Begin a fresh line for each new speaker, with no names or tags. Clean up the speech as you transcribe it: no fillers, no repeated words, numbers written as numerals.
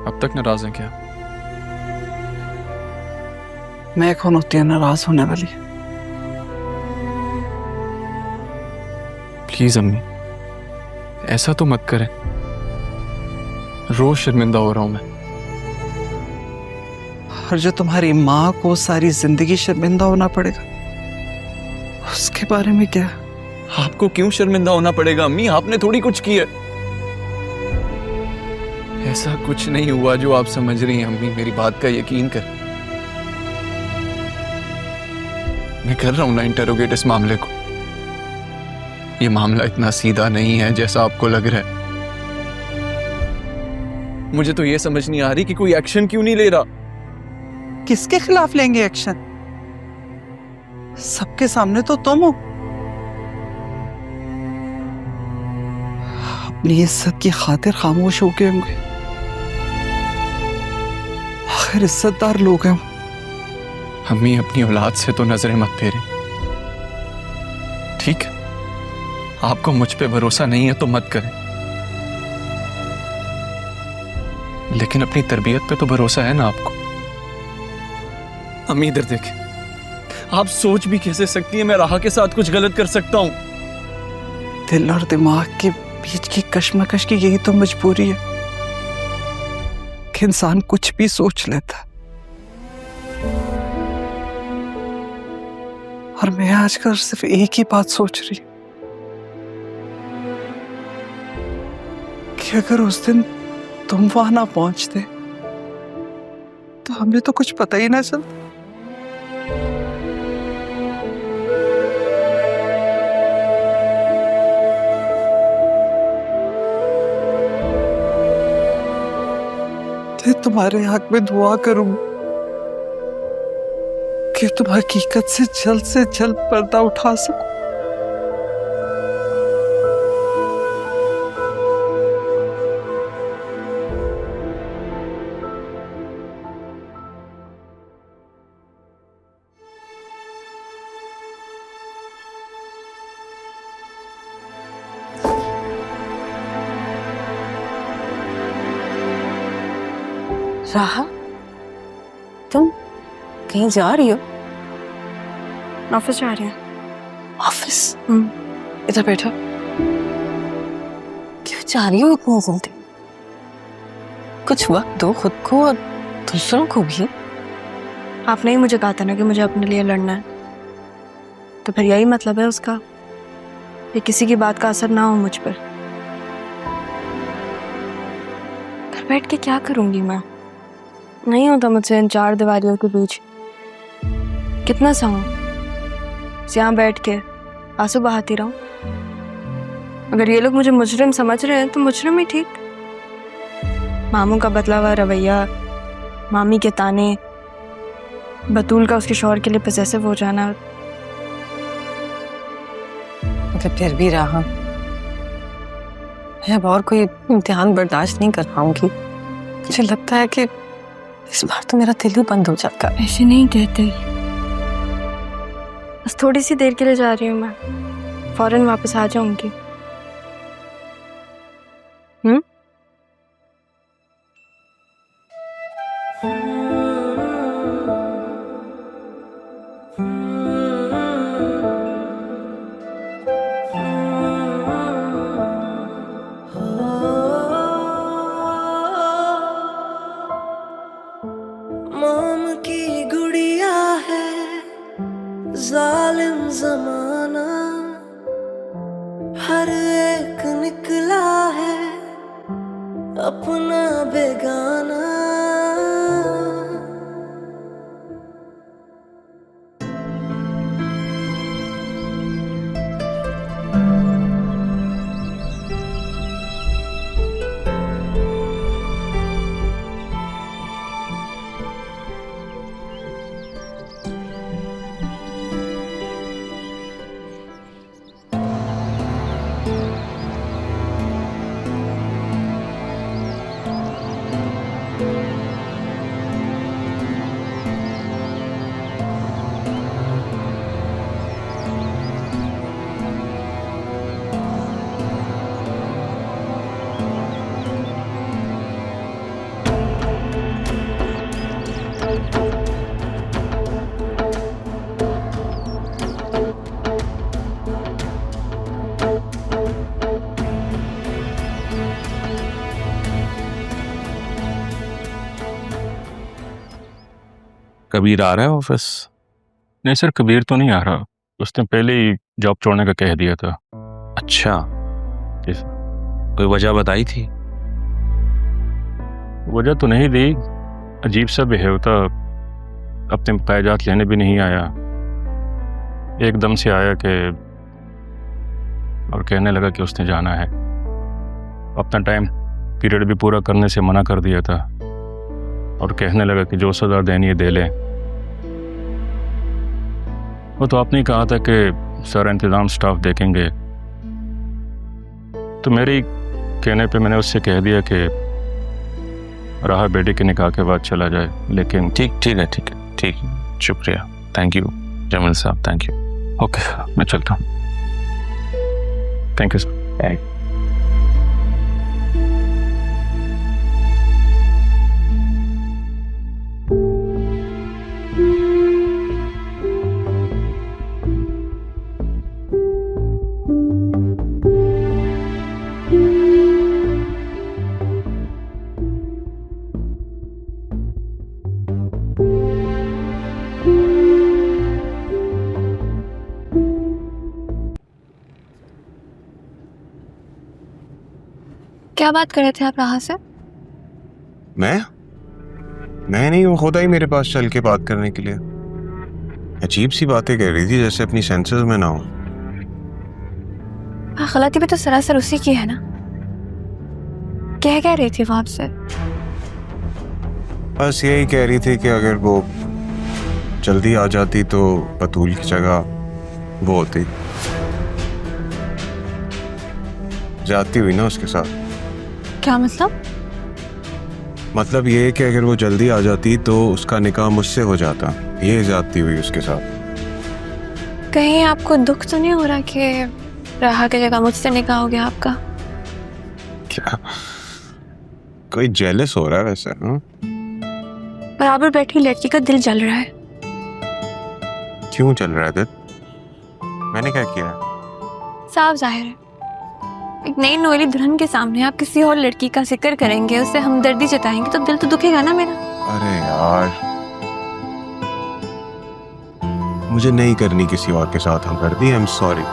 अब तक नाराज हैं क्या?
मैं कौन होती है नाराज होने वाली?
प्लीज अम्मी, ऐसा तो मत करें। रोज शर्मिंदा हो रहा हूं मैं।
और जो तुम्हारी माँ को सारी जिंदगी शर्मिंदा होना पड़ेगा, उसके बारे में क्या?
आपको क्यों शर्मिंदा होना पड़ेगा अम्मी? आपने थोड़ी कुछ किया। ऐसा कुछ नहीं हुआ जो आप समझ रही हैं अम्मी। मेरी बात का यकीन कर। मैं कर रहा हूं ना इंटरोगेट इस मामले को। ये मामला इतना सीधा नहीं है जैसा आपको लग रहा है। मुझे तो ये समझ नहीं आ रही कि कोई एक्शन क्यों नहीं ले रहा।
किसके खिलाफ लेंगे एक्शन? सबके सामने तो तुम हो। अपनी इज्जत की खातिर खामोश हो गए होंगे। आखिर इज्जतदार लोग हैं।
अम्मी, अपनी औलाद से तो नजरें मत फेरें, ठीक है? आपको मुझ पे भरोसा नहीं है तो मत करें, लेकिन अपनी तरबियत पे तो भरोसा है ना आपको। अम्मी इधर देखें। आप सोच भी कैसे सकती हैं मैं राहा के साथ कुछ गलत कर सकता हूं?
दिल और दिमाग के बीच की कश्मकश की यही तो मजबूरी है कि इंसान कुछ भी सोच लेता है। और मैं आजकल सिर्फ एक ही बात सोच रही हूं कि अगर उस दिन तुम वहां ना पहुंचते तो हमें तो कुछ पता ही ना चलता। मैं तुम्हारे हक में दुआ करूं कि तुम हकीकत से जल्द पर्दा उठा सको।
राहा, तुम कहीं जा रही हो?
ऑफिस जा रही हैं।
ऑफिस? इधर बैठो। क्यों जा रही हो इतनी जल्दी? कुछ वक्त दो खुद को और दूसरों को भी।
आपने ही मुझे कहा था ना कि मुझे अपने लिए लड़ना है, तो फिर यही मतलब है उसका कि किसी की बात का असर ना हो मुझ पर। घर बैठ के क्या करूंगी मैं? नहीं होता मुझसे इन चार दीवारियों के बीच। कितना सहूं? यहाँ बैठ के आंसू बहाती रहूं? अगर ये लोग मुझे मुजरिम समझ रहे हैं तो मुजरिम ही ठीक। मामू का बदला हुआ रवैया, मामी के ताने, बतूल का उसके शौहर के लिए पजेसिव हो जाना।
मतलब फिर भी राहा, मैं अब और कोई इम्तिहान बर्दाश्त नहीं कर पाऊंगी। मुझे लगता है कि इस बार तो मेरा दिल ही बंद हो जाएगा।
ऐसे नहीं कहते। बस थोड़ी सी देर के लिए जा रही हूँ मैं, फौरन वापस आ जाऊंगी।
मोम की गुड़िया है जालिम जमाना, हर एक निकला है अपना बेगाना।
कबीर आ रहा है ऑफिस?
नहीं सर, कबीर तो नहीं आ रहा। उसने पहले ही जॉब छोड़ने का कह दिया था।
अच्छा,
जी सर।
कोई वजह बताई थी?
वजह तो नहीं दी, अजीब सा बिहेव था। अपने कागजात लेने भी नहीं आया, एकदम से आया कि और कहने लगा कि उसने जाना है। अपना टाइम पीरियड भी पूरा करने से मना कर दिया था और कहने लगा कि जो सज़ा देनी है दे लें। वो तो आपने ही कहा था कि सारा इंतज़ाम स्टाफ देखेंगे, तो मेरे ही कहने पे मैंने उससे कह दिया कि राह बेटे के निकाह के बाद चला जाए। लेकिन
ठीक है, शुक्रिया, थैंक यू जमील साहब, थैंक यू।
ओके, मैं चलता हूँ। Thank you sir.
क्या बात कर रहे थे आप राह से?
मैं नहीं, वो खुदा ही मेरे पास चल के बात करने के लिए। अजीब सी बातें कह रही थी, जैसे अपनी सेंसेस में ना हो।
गलती भी तो सरासर उसी की है ना। क्या रही थी वो आपसे?
बस यही कह रही थी कि अगर वो जल्दी आ जाती तो बतूल की जगह वो होती। जाती हुई ना उसके साथ।
क्या मतलब?
मतलब ये है कि अगर वो जल्दी आ जाती तो उसका निकाह मुझसे हो जाता। ये जाती हुई उसके साथ।
कहीं आपको दुख तो नहीं हो रहा कि राह की जगह मुझसे निकाह हो गया आपका?
क्या कोई जेलस हो रहा है वैसे?
बराबर बैठी लड़की का दिल जल रहा है।
क्यों चल रहा है दिल? मैंने क्या किया?
साफ जाहिर है, एक नई नोएली दुल्हन के सामने आप किसी और लड़की का जिक्र करेंगे, उससे हमदर्दी जताएंगे तो दिल तो दुखेगा ना मेरा।
अरे यार, मुझे नहीं करनी किसी और के साथ हमदर्दी। I am sorry.